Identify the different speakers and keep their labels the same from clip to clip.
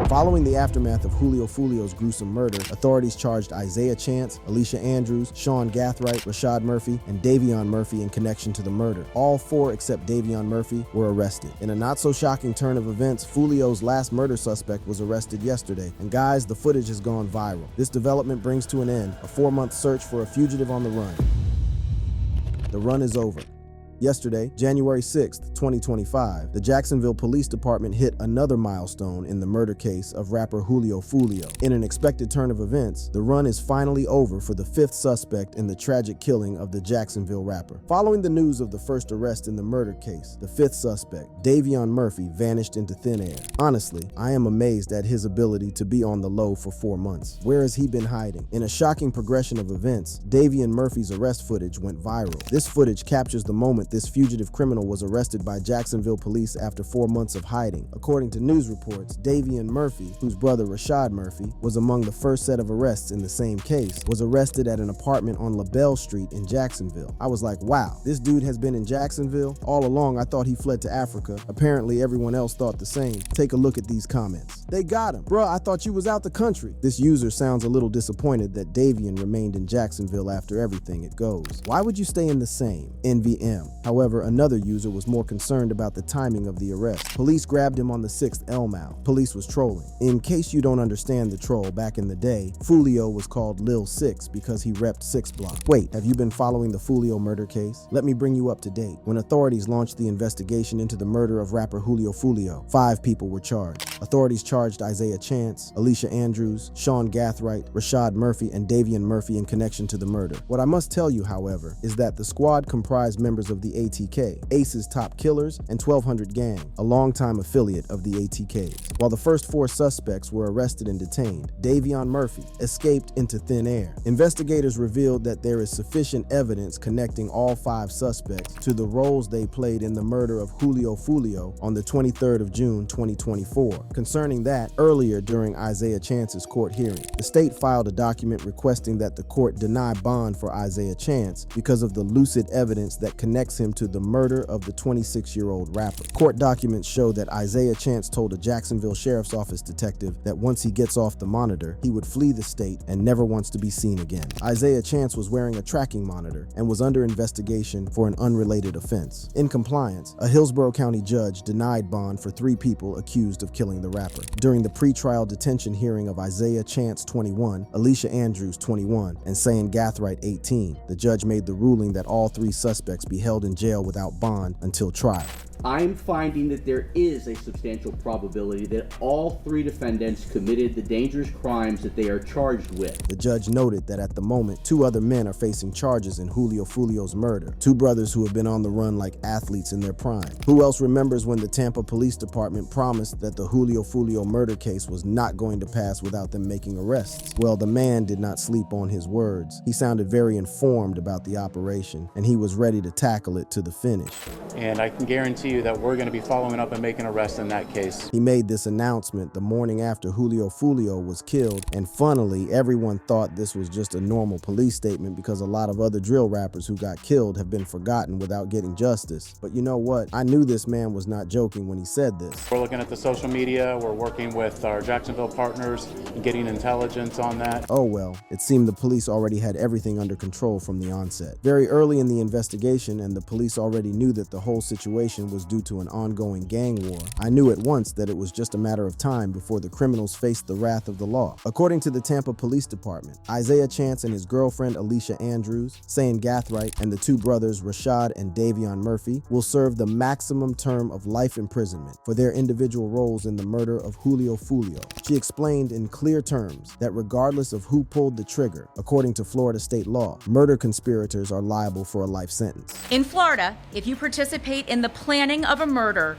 Speaker 1: Following the aftermath of Foolio's gruesome murder, authorities charged Isaiah Chance, Alicia Andrews, Sean Gathright, Rashad Murphy, and Davion Murphy in connection to the murder. All four except Davion Murphy were arrested. In a not-so-shocking turn of events, Foolio's last murder suspect was arrested yesterday. And guys, the footage has gone viral. This development brings to an end a 4-month search for a fugitive on the run. The run is over. Yesterday, January 6th, 2025, the Jacksonville Police Department hit another milestone in the murder case of rapper Foolio. In an expected turn of events, the run is finally over for the fifth suspect in the tragic killing of the Jacksonville rapper. Following the news of the first arrest in the murder case, the fifth suspect, Davion Murphy, vanished into thin air. Honestly, I am amazed at his ability to be on the low for 4 months. Where has he been hiding? In a shocking progression of events, Davion Murphy's arrest footage went viral. This footage captures the moment this fugitive criminal was arrested by Jacksonville police after 4 months of hiding. According to news reports, Davion Murphy, whose brother Rashad Murphy was among the first set of arrests in the same case, was arrested at an apartment on LaBelle Street in Jacksonville. I was like, wow, this dude has been in Jacksonville? All along, I thought he fled to Africa. Apparently, everyone else thought the same. Take a look at these comments. They got him. Bruh, I thought you was out the country. This user sounds a little disappointed that Davion remained in Jacksonville after everything it goes. Why would you stay in the same? NVM. However, another user was more concerned about the timing of the arrest. Police grabbed him on the 6th Elmau. Police was trolling. In case you don't understand the troll, back in the day, Foolio was called Lil 6 because he repped 6 Block. Wait, have you been following the Foolio murder case? Let me bring you up to date. When authorities launched the investigation into the murder of rapper Foolio, 5 people were charged. Authorities charged Isaiah Chance, Alicia Andrews, Sean Gathright, Rashad Murphy, and Davion Murphy in connection to the murder. What I must tell you, however, is that the squad comprised members of the ATK, Ace's Top Killers, and 1200 Gang, a longtime affiliate of the ATKs. While the first 4 suspects were arrested and detained, Davion Murphy escaped into thin air. Investigators revealed that there is sufficient evidence connecting all 5 suspects to the roles they played in the murder of Foolio on the 23rd of June, 2024. Concerning that, earlier during Isaiah Chance's court hearing, the state filed a document requesting that the court deny bond for Isaiah Chance because of the lucid evidence that connects him to the murder of the 26-year-old rapper. Court documents show that Isaiah Chance told a Jacksonville Sheriff's Office detective that once he gets off the monitor, he would flee the state and never wants to be seen again. Isaiah Chance was wearing a tracking monitor and was under investigation for an unrelated offense. In compliance, a Hillsborough County judge denied bond for 3 people accused of killing the rapper. During the pretrial detention hearing of Isaiah Chance, 21, Alicia Andrews, 21, and Sean Gathright, 18, the judge made the ruling that all 3 suspects be held in jail without bond until trial.
Speaker 2: I'm finding that there is a substantial probability that all 3 defendants committed the dangerous crimes that they are charged with.
Speaker 1: The judge noted that at the moment, 2 other men are facing charges in Foolio's murder. 2 brothers who have been on the run like athletes in their prime. Who else remembers when the Tampa Police Department promised that the Foolio murder case was not going to pass without them making arrests? Well, the man did not sleep on his words. He sounded very informed about the operation, and he was ready to tackle it to the finish.
Speaker 3: And I can guarantee you that we're going to be following up and making arrests in that case.
Speaker 1: He made this announcement the morning after Foolio was killed, and funnily, everyone thought this was just a normal police statement because a lot of other drill rappers who got killed have been forgotten without getting justice. But you know what? I knew this man was not joking when he said this.
Speaker 3: We're looking at the social media, we're working with our Jacksonville partners and getting intelligence on that.
Speaker 1: Oh well, it seemed the police already had everything under control from the onset. Very early in the investigation, and the police already knew that the whole situation was due to an ongoing gang war, I knew at once that it was just a matter of time before the criminals faced the wrath of the law. According to the Tampa Police Department, Isaiah Chance and his girlfriend Alicia Andrews, Sean Gathright, and the 2 brothers Rashad and Davion Murphy will serve the maximum term of life imprisonment for their individual roles in the murder of Foolio. She explained in clear terms that regardless of who pulled the trigger, according to Florida state law, murder conspirators are liable for a life sentence.
Speaker 4: In Florida, if you participate in the planning of a murder,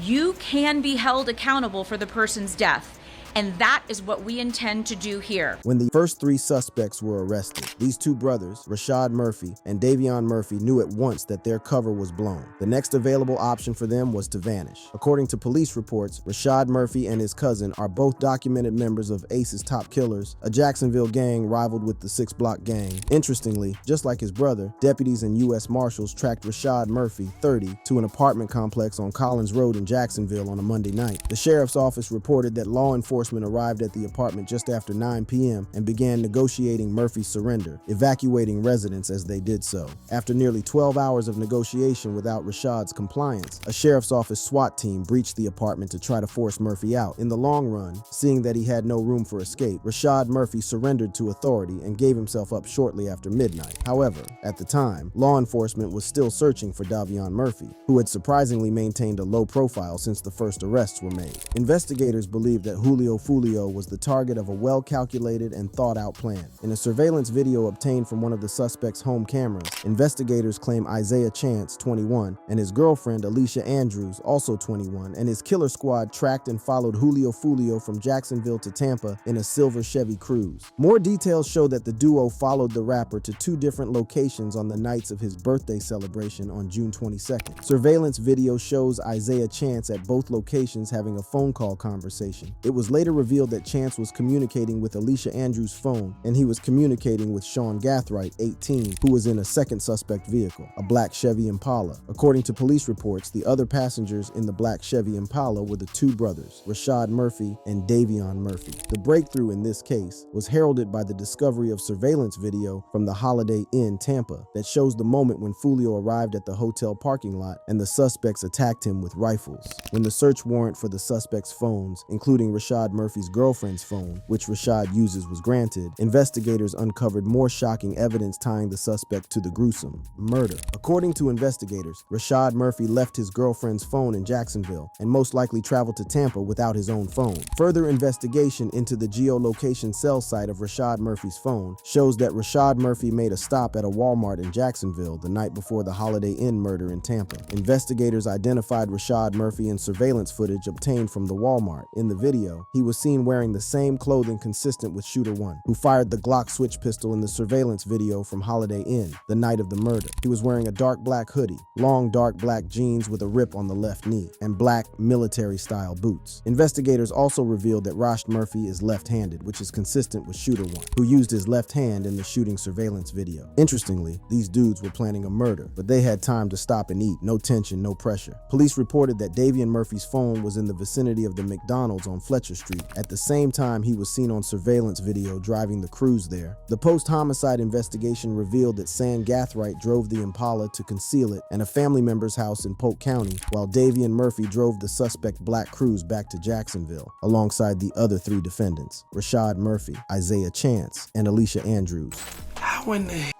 Speaker 4: you can be held accountable for the person's death. And that is what we intend to do here.
Speaker 1: When the first 3 suspects were arrested, these 2 brothers, Rashad Murphy and Davion Murphy, knew at once that their cover was blown. The next available option for them was to vanish. According to police reports, Rashad Murphy and his cousin are both documented members of Ace's Top Killers, a Jacksonville gang rivaled with the 6 Block gang. Interestingly, just like his brother, deputies and U.S. Marshals tracked Rashad Murphy, 30, to an apartment complex on Collins Road in Jacksonville on a Monday night. The sheriff's office reported that law enforcement enforcement arrived at the apartment just after 9 p.m. and began negotiating Murphy's surrender, evacuating residents as they did so. After nearly 12 hours of negotiation without Rashad's compliance, a sheriff's office SWAT team breached the apartment to try to force Murphy out. In the long run, seeing that he had no room for escape, Rashad Murphy surrendered to authority and gave himself up shortly after midnight. However, at the time, law enforcement was still searching for Davion Murphy, who had surprisingly maintained a low profile since the first arrests were made. Investigators believe that Julio Foolio was the target of a well-calculated and thought-out plan. In a surveillance video obtained from one of the suspect's home cameras, investigators claim Isaiah Chance, 21, and his girlfriend Alicia Andrews, also 21, and his killer squad tracked and followed Julio Foolio from Jacksonville to Tampa in a silver Chevy Cruze. More details show that the duo followed the rapper to 2 different locations on the nights of his birthday celebration on June 22nd. Surveillance video shows Isaiah Chance at both locations having a phone call conversation. It was later revealed that Chance was communicating with Alicia Andrews' phone, and he was communicating with Sean Gathright, 18, who was in a second suspect vehicle, a black Chevy Impala. According to police reports, the other passengers in the black Chevy Impala were the 2 brothers, Rashad Murphy and Davion Murphy. The breakthrough in this case was heralded by the discovery of surveillance video from the Holiday Inn, Tampa, that shows the moment when Foolio arrived at the hotel parking lot and the suspects attacked him with rifles. When the search warrant for the suspects' phones, including Rashad Murphy's girlfriend's phone, which Rashad uses, was granted, investigators uncovered more shocking evidence tying the suspect to the gruesome murder. According to investigators, Rashad Murphy left his girlfriend's phone in Jacksonville and most likely traveled to Tampa without his own phone. Further investigation into the geolocation cell site of Rashad Murphy's phone shows that Rashad Murphy made a stop at a Walmart in Jacksonville the night before the Holiday Inn murder in Tampa. Investigators identified Rashad Murphy in surveillance footage obtained from the Walmart. In the video, he was seen wearing the same clothing consistent with Shooter 1, who fired the Glock switch pistol in the surveillance video from Holiday Inn the night of the murder. He was wearing a dark black hoodie, long dark black jeans with a rip on the left knee, and black military-style boots. Investigators also revealed that Rash Murphy is left-handed, which is consistent with Shooter 1, who used his left hand in the shooting surveillance video. Interestingly, these dudes were planning a murder, but they had time to stop and eat. No tension, no pressure. Police reported that Davion Murphy's phone was in the vicinity of the McDonald's on Fletcher Street. At the same time, he was seen on surveillance video driving the Cruze there. The post-homicide investigation revealed that Sam Gathright drove the Impala to conceal it in a family member's house in Polk County, while Davion Murphy drove the suspect black Cruze back to Jacksonville, alongside the other 3 defendants, Rashad Murphy, Isaiah Chance, and Alicia Andrews.
Speaker 5: How in the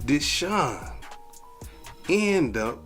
Speaker 5: did Sean end up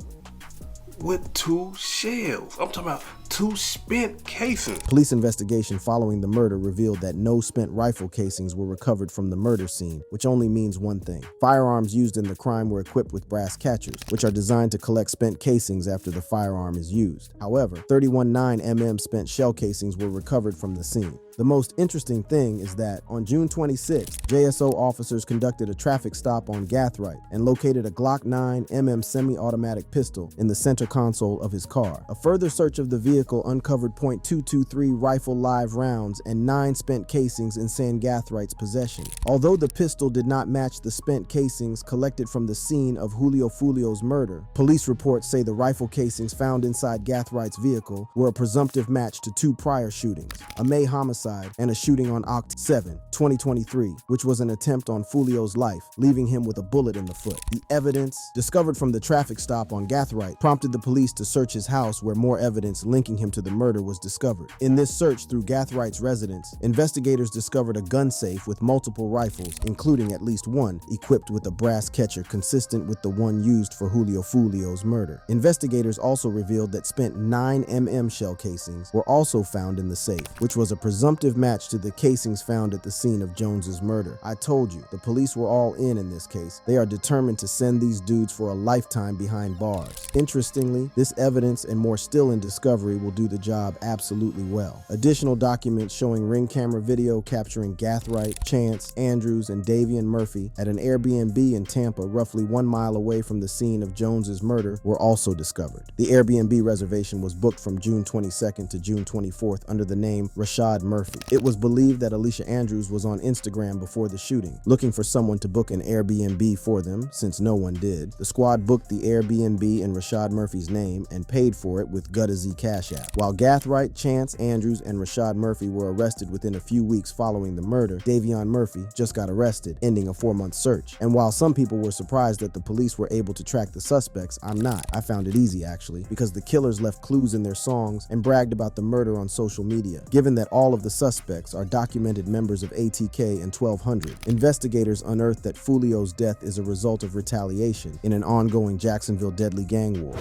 Speaker 5: with 2 shells? I'm talking about 2 spent casings.
Speaker 1: Police investigation following the murder revealed that no spent rifle casings were recovered from the murder scene, which only means one thing. Firearms used in the crime were equipped with brass catchers, which are designed to collect spent casings after the firearm is used. However, 31.9 mm spent shell casings were recovered from the scene. The most interesting thing is that on June 26, JSO officers conducted a traffic stop on Gathright and located a Glock 9mm semi-automatic pistol in the center console of his car. A further search of the vehicle uncovered .223 rifle live rounds and 9 spent casings in Sam Gathright's possession. Although the pistol did not match the spent casings collected from the scene of Julio Foolio's murder, police reports say the rifle casings found inside Gathright's vehicle were a presumptive match to 2 prior shootings, a May homicide and a shooting on Oct. 7, 2023, which was an attempt on Foolio's life, leaving him with a bullet in the foot. The evidence discovered from the traffic stop on Gathright prompted the police to search his house, where more evidence linking him to the murder was discovered. In this search through Gathright's residence, investigators discovered a gun safe with multiple rifles, including at least one equipped with a brass catcher consistent with the one used for Julio Foolio's murder. Investigators also revealed that spent 9mm shell casings were also found in the safe, which was a presumptive match to the casings found at the scene of Jones's murder. I told you, the police were all in this case. They are determined to send these dudes for a lifetime behind bars. Interestingly, this evidence and more still in discovery will do the job absolutely well. Additional documents showing ring camera video capturing Gathright, Chance, Andrews, and Davion Murphy at an Airbnb in Tampa, roughly 1 mile away from the scene of Jones's murder, were also discovered. The Airbnb reservation was booked from June 22nd to June 24th under the name Rashad Murphy. Murphy. It was believed that Alicia Andrews was on Instagram before the shooting, looking for someone to book an Airbnb for them, since no one did. The squad booked the Airbnb in Rashad Murphy's name and paid for it with Guttersy Cash App. While Gathright, Chance, Andrews, and Rashad Murphy were arrested within a few weeks following the murder, Davion Murphy just got arrested, ending a 4-month search. And while some people were surprised that the police were able to track the suspects, I'm not. I found it easy, actually, because the killers left clues in their songs and bragged about the murder on social media. Given that all of the suspects are documented members of ATK and 1200, investigators unearthed that Foolio's death is a result of retaliation in an ongoing Jacksonville deadly gang war.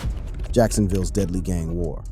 Speaker 1: Jacksonville's deadly gang war.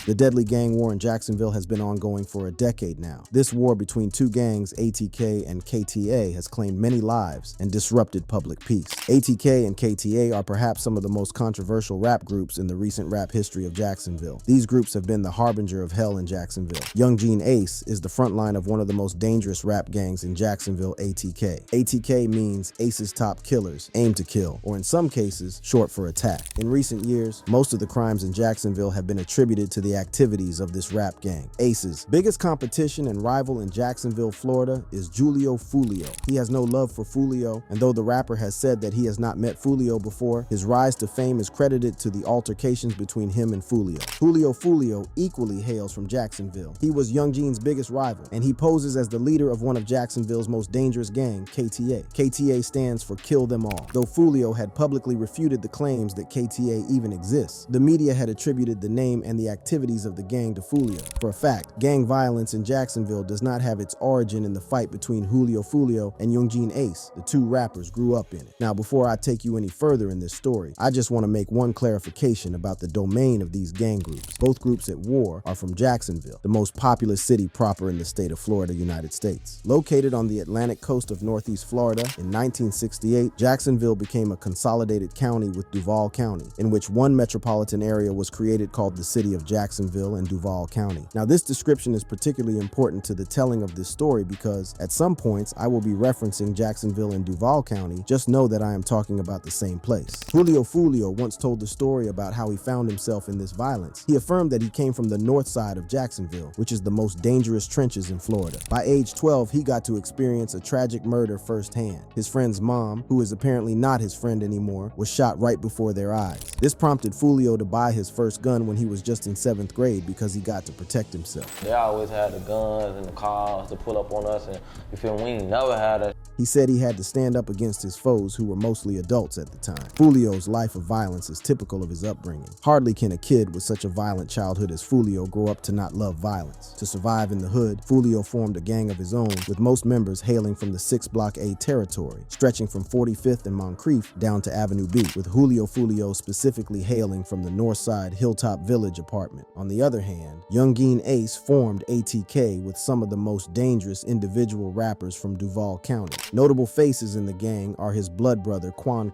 Speaker 1: The deadly gang war in Jacksonville has been ongoing for a decade now. This war between two gangs, ATK and KTA, has claimed many lives and disrupted public peace. ATK and KTA are perhaps some of the most controversial rap groups in the recent rap history of Jacksonville. These groups have been the harbinger of hell in Jacksonville. Young Gene Ace is the front line of one of the most dangerous rap gangs in Jacksonville, ATK. ATK means Ace's top killers, aim to kill, or in some cases, short for attack. In recent years, most of the crimes in Jacksonville have been attributed to the activities of this rap gang. Ace's biggest competition and rival in Jacksonville, Florida is Julio Foolio. He has no love for Foolio, and though the rapper has said that he has not met Foolio before, his rise to fame is credited to the altercations between him and Foolio. Foolio equally hails from Jacksonville. He was Young Gene's biggest rival, and he poses as the leader of one of Jacksonville's most dangerous gang, KTA. KTA stands for Kill Them All. Though Foolio had publicly refuted the claims that KTA even exists, the media had attributed the name and the activities of the gang to Foolio. For a fact, gang violence in Jacksonville does not have its origin in the fight between Julio Foolio and Young Gene Ace. The two rappers grew up in it. Now, before I take you any further in this story, I just want to make one clarification about the domain of these gang groups. Both groups at war are from Jacksonville, the most populous city proper in the state of Florida, United States. Located on the Atlantic coast of Northeast Florida, in 1968, Jacksonville became a consolidated county with Duval County, in which one metropolitan area was created called the city of Jacksonville and Duval County. Now, this description is particularly important to the telling of this story because at some points I will be referencing Jacksonville and Duval County. Just know that I am talking about the same place. Julio Foolio once told the story about how he found himself in this violence. He affirmed that he came from the north side of Jacksonville, which is the most dangerous trenches in Florida. By age 12, he got to experience a tragic murder firsthand. His friend's mom, who is apparently not his friend anymore, was shot right before their eyes. This prompted Foolio to buy his first gun when he was just in 7th grade because he got to protect himself.
Speaker 6: They always had the guns and the cars to pull up on us, and you feel me? We ain't never had it.
Speaker 1: He said he had to stand up against his foes, who were mostly adults at the time. Foolio's life of violence is typical of his upbringing. Hardly can a kid with such a violent childhood as Foolio grow up to not love violence. To survive in the hood, Foolio formed a gang of his own, with most members hailing from the 6 Block A territory, stretching from 45th and Moncrief down to Avenue B, with Julio Foolio specifically hailing from the north side Hilltop Village apartment. On the other hand, Young Gene Ace formed ATK with some of the most dangerous individual rappers from Duval County. Notable faces in the gang are his blood brother Quan,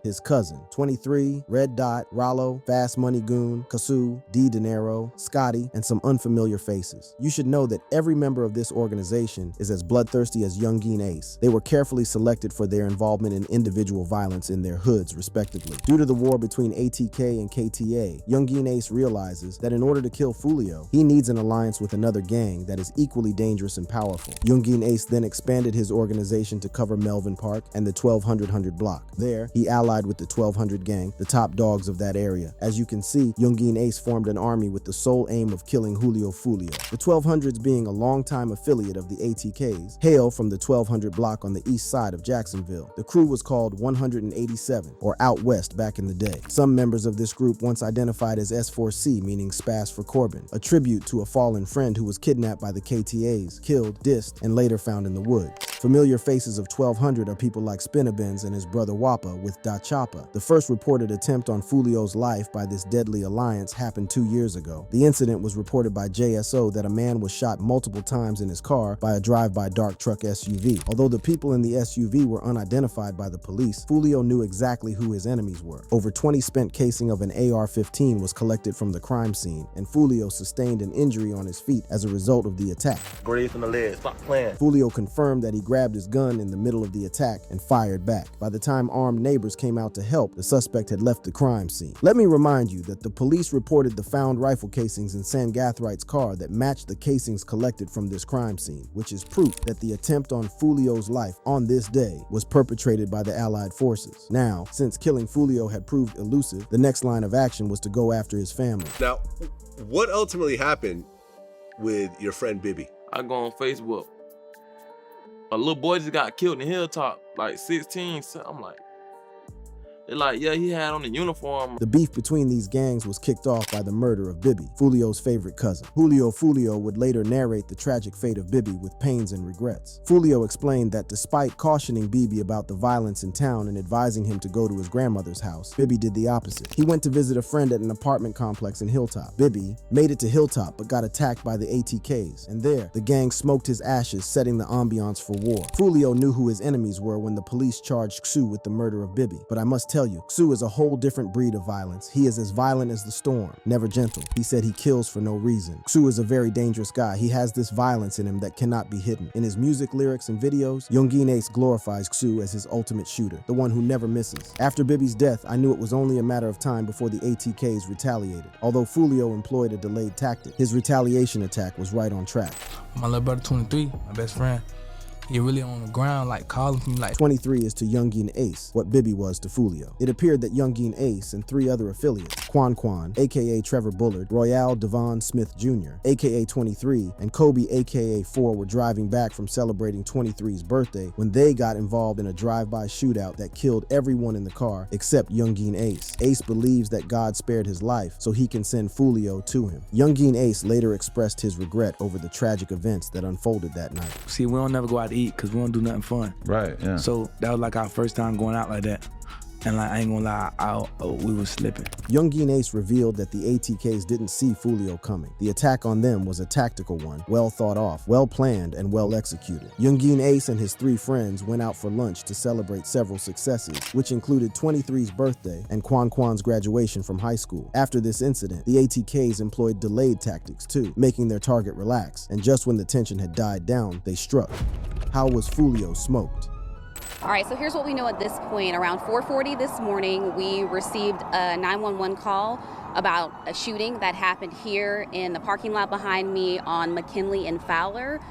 Speaker 1: his cousin 23, Red Dot, Rollo, Fast Money Goon, Kasu, D De Niro, Scotty, and some unfamiliar faces. You should know that every member of this organization is as bloodthirsty as Young Gene Ace. They were carefully selected for their involvement in individual violence in their hoods, respectively. Due to the war between ATK and KTA, Young Gene Ace realizes that in order to kill Foolio, he needs an alliance with another gang that is equally dangerous and powerful. Young Gene Ace then expanded his organization to cover Melvin Park and the 1200 block. There, he allied with the 1200 gang, the top dogs of that area. As you can see, Young Gene Ace formed an army with the sole aim of killing Julio Foolio. The 1200s, being a longtime affiliate of the ATKs, hail from the 1200 block on the east side of Jacksonville. The crew was called 187, or Out West back in the day. Some members of this group once identified as S4C, meaning Spas for Corbin, a tribute to a fallen friend who was kidnapped by the KTAs, killed, dissed, and later found in the woods. Familiar faces of 1200 are people like Spinabens and his brother Wappa with Da Choppa. The first reported attempt on Foolio's life by this deadly alliance happened 2 years ago. The incident was reported by JSO that a man was shot multiple times in his car by a drive-by dark truck SUV. Although the people in the SUV were unidentified by the police, Foolio knew exactly who his enemies were. Over 20 spent casing of an AR-15 was collected from the crime scene, and Foolio sustained an injury on his feet as a result of the attack.
Speaker 6: Graze in the leg, stop playing.
Speaker 1: Foolio confirmed that he grabbed his gun in the middle of the attack and fired back. By the time armed neighbors came out to help, the suspect had left the crime scene. Let me remind you that the police reported the found rifle casings in Sangathrite's car that matched the casings collected from this crime scene, which is proof that the attempt on Foolio's life on this day was perpetrated by the Allied forces. Now, since killing Foolio had proved elusive, the next line of action was to go after his family.
Speaker 7: Now, what ultimately happened with your friend Bibby?
Speaker 8: I go on Facebook. A little boy just got killed in Hilltop, like 16. So I'm like, they're like, yeah, he had on the uniform.
Speaker 1: The beef between these gangs was kicked off by the murder of Bibby, Foolio's favorite cousin. Foolio would later narrate the tragic fate of Bibby with pains and regrets. Foolio explained that despite cautioning Bibby about the violence in town and advising him to go to his grandmother's house, Bibby did the opposite. He went to visit a friend at an apartment complex in Hilltop. Bibby made it to Hilltop but got attacked by the ATKs, and there, the gang smoked his ashes, setting the ambiance for war. Foolio knew who his enemies were when the police charged Xu with the murder of Bibby, but I must tell you, Xu is a whole different breed of violence. He is as violent as the storm, never gentle. He said he kills for no reason. Xu is a very dangerous guy. He has this violence in him that cannot be hidden. In his music, lyrics, and videos, Youngin Ace glorifies Xu as his ultimate shooter, the one who never misses. After Bibby's death, I knew it was only a matter of time before the ATKs retaliated. Although Foolio employed a delayed tactic, his retaliation attack was right on track.
Speaker 9: My little brother, 23, my best friend, he really on the ground, like calling for me like.
Speaker 1: 23 is to Youngin Ace what Bibby was to Foolio. It appeared that Youngin Ace and 3 other affiliates, Quan, aka Trevor Bullard, Royale Devon Smith Jr., aka 23, and Kobe, aka 4, were driving back from celebrating 23's birthday when they got involved in a drive-by shootout that killed everyone in the car except Youngin Ace. Ace believes that God spared his life so he can send Foolio to him. Youngin Ace later expressed his regret over the tragic events that unfolded that night.
Speaker 9: See, we don't never go out to eat because we don't do nothing fun.
Speaker 10: Right, yeah.
Speaker 9: So that was like our first time going out like that. And like, I ain't gonna lie, we was slipping.
Speaker 1: Youngin Ace revealed that the ATKs didn't see Foolio coming. The attack on them was a tactical one, well thought off, well planned, and well executed. Youngin Ace and his 3 friends went out for lunch to celebrate several successes, which included 23's birthday and Quan's graduation from high school. After this incident, the ATKs employed delayed tactics too, making their target relax, and just when the tension had died down, they struck. How was Foolio smoked?
Speaker 11: All right, so here's what we know at this point. Around 4:40 this morning, we received a 911 call about a shooting that happened here in the parking lot behind me on McKinley and Fowler.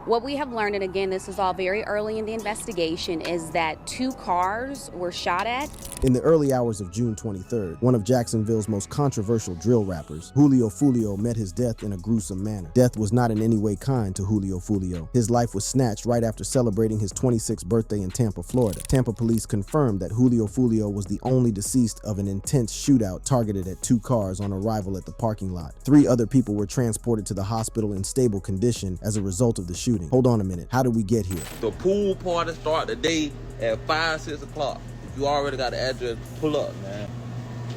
Speaker 11: What we have learned, and again, this is all very early in the investigation, is that 2 cars were shot at.
Speaker 1: In the early hours of June 23rd, one of Jacksonville's most controversial drill rappers, Julio Foolio, met his death in a gruesome manner. Death was not in any way kind to Julio Foolio. His life was snatched right after celebrating his 26th birthday in Tampa, Florida. Tampa police confirmed that Julio Foolio was the only deceased of an intense shootout targeted at 2 cars on arrival at the parking lot. 3 other people were transported to the hospital in stable condition as a result of the shooting. Hold on a minute, how did we get here?
Speaker 8: The pool party start today at 5, 6 o'clock. If you already got the address, pull up, man.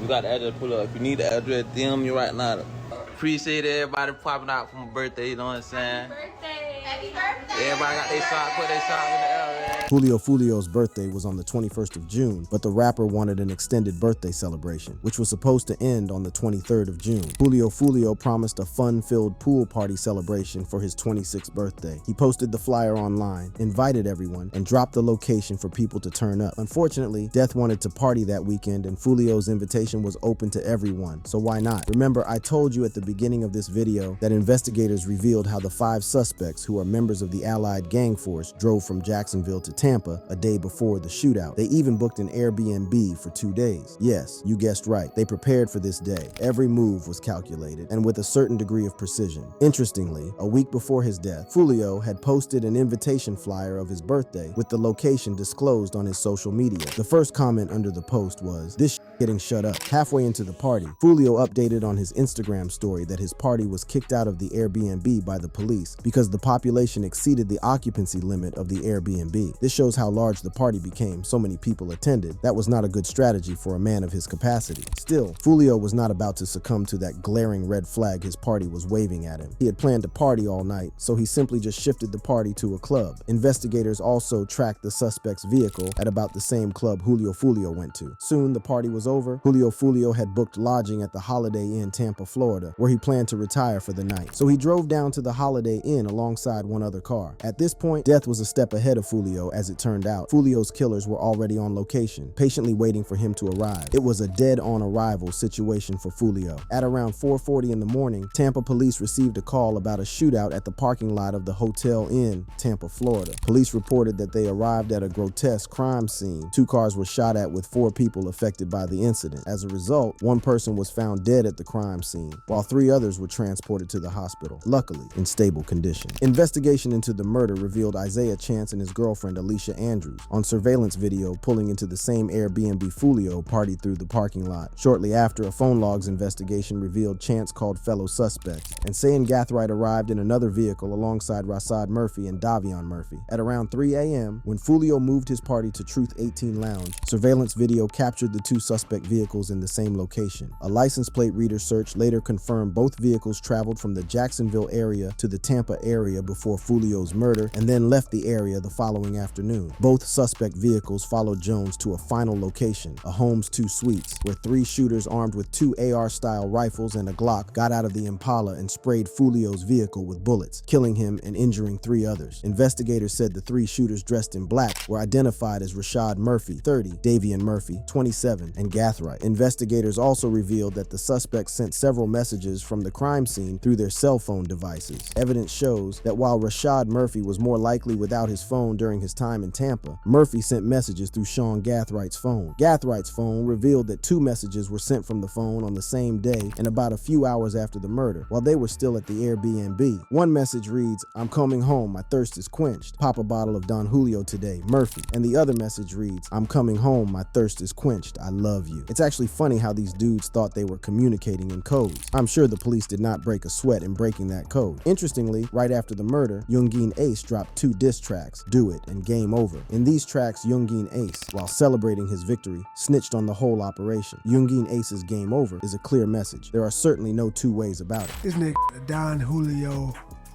Speaker 8: You got the address, pull up. If you need the address, DM me right now. Appreciate everybody popping out for my birthday, you know what I'm saying?
Speaker 11: Happy birthday! Happy birthday!
Speaker 8: Everybody got their shot, put their shot in the air, man.
Speaker 1: Julio Foolio's birthday was on the 21st of June, but the rapper wanted an extended birthday celebration, which was supposed to end on the 23rd of June. Julio Foolio promised a fun-filled pool party celebration for his 26th birthday. He posted the flyer online, invited everyone, and dropped the location for people to turn up. Unfortunately, Death wanted to party that weekend, and Foolio's invitation was open to everyone, so why not? Remember, I told you at the beginning of this video that investigators revealed how the 5 suspects, who are members of the Allied gang force, drove from Jacksonville to Tampa a day before the shootout. They even booked an Airbnb for 2 days. Yes, you guessed right. They prepared for this day. Every move was calculated and with a certain degree of precision. Interestingly, a week before his death, Foolio had posted an invitation flyer of his birthday with the location disclosed on his social media. The first comment under the post was, "This getting shut up." Halfway into the party, Foolio updated on his Instagram story that his party was kicked out of the Airbnb by the police because the population exceeded the occupancy limit of the Airbnb. This shows how large the party became. So many people attended. That was not a good strategy for a man of his capacity. Still, Foolio was not about to succumb to that glaring red flag his party was waving at him. He had planned to party all night, so he simply just shifted the party to a club. Investigators also tracked the suspect's vehicle at about the same club Julio Foolio went to. Soon the party was over. Julio Foolio had booked lodging at the Holiday Inn, Tampa, Florida, where he planned to retire for the night. So he drove down to the Holiday Inn alongside one other car. At this point, death was a step ahead of Foolio. As it turned out, Foolio's killers were already on location, patiently waiting for him to arrive. It was a dead-on arrival situation for Foolio. At around 4:40 in the morning, Tampa police received a call about a shootout at the parking lot of the Hotel Inn, Tampa, Florida. Police reported that they arrived at a grotesque crime scene. 2 cars were shot at with 4 people affected by the incident. As a result, 1 person was found dead at the crime scene, while 3 others were transported to the hospital, luckily in stable condition. Investigation into the murder revealed Isaiah Chance and his girlfriend Alicia Andrews on surveillance video pulling into the same Airbnb Foolio partied through the parking lot. Shortly after, a phone logs investigation revealed Chance called fellow suspects, and Sayan Gathright arrived in another vehicle alongside Rashad Murphy and Davion Murphy. At around 3 a.m., when Foolio moved his party to Truth 18 Lounge, surveillance video captured the 2 suspect vehicles in the same location. A license plate reader search later confirmed both vehicles traveled from the Jacksonville area to the Tampa area before Foolio's murder and then left the area the following afternoon. Both suspect vehicles followed Jones to a final location, a Holmes 2 Suites, where 3 shooters armed with 2 AR-style rifles and a Glock got out of the Impala and sprayed Foolio's vehicle with bullets, killing him and injuring 3 others. Investigators said the 3 shooters dressed in black were identified as Rashad Murphy, 30, Davion Murphy, 27, and Gathright. Investigators also revealed that the suspects sent several messages from the crime scene through their cell phone devices. Evidence shows that while Rashad Murphy was more likely without his phone during his time in Tampa, Murphy sent messages through Sean Gathright's phone. Gathright's phone revealed that 2 messages were sent from the phone on the same day and about a few hours after the murder, while they were still at the Airbnb. One message reads, "I'm coming home, my thirst is quenched. Pop a bottle of Don Julio today, Murphy." And the other message reads, "I'm coming home, my thirst is quenched. I love you." It's actually funny how these dudes thought they were communicating in codes. I'm sure the police did not break a sweat in breaking that code. Interestingly, right after the murder, Youngin Ace dropped 2 diss tracks, Do It and Game Over. In these tracks, Youngin Ace, while celebrating his victory, snitched on the whole operation. Youngin Ace's Game Over is a clear message. There are certainly no 2 ways about it.
Speaker 10: This nigga Don Julio,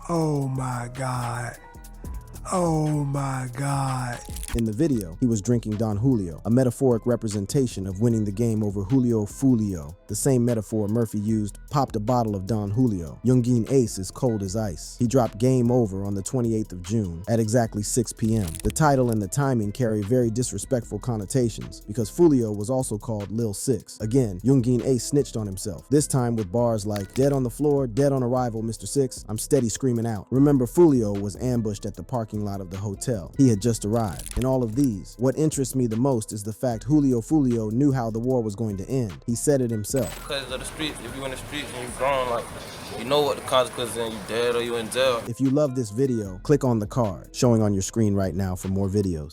Speaker 10: oh my God. Oh my God.
Speaker 1: In the video, he was drinking Don Julio, a metaphoric representation of winning the game over Julio Foolio. The same metaphor Murphy used, popped a bottle of Don Julio. Youngin Ace is cold as ice. He dropped Game Over on the 28th of June at exactly 6 p.m. The title and the timing carry very disrespectful connotations because Foolio was also called Lil 6. Again, Youngin Ace snitched on himself, this time with bars like, "Dead on the floor, dead on arrival, Mr. 6. I'm steady screaming out." Remember, Foolio was ambushed at the parking lot of the hotel. He had just arrived. In all of these, what interests me the most is the fact Julio Foolio knew how the war was going to end. He said it himself.
Speaker 6: Because of the streets, if you in the streets and you grown, like, you know what the consequences are, you dead or you in jail.
Speaker 1: If you love this video, click on the card showing on your screen right now for more videos.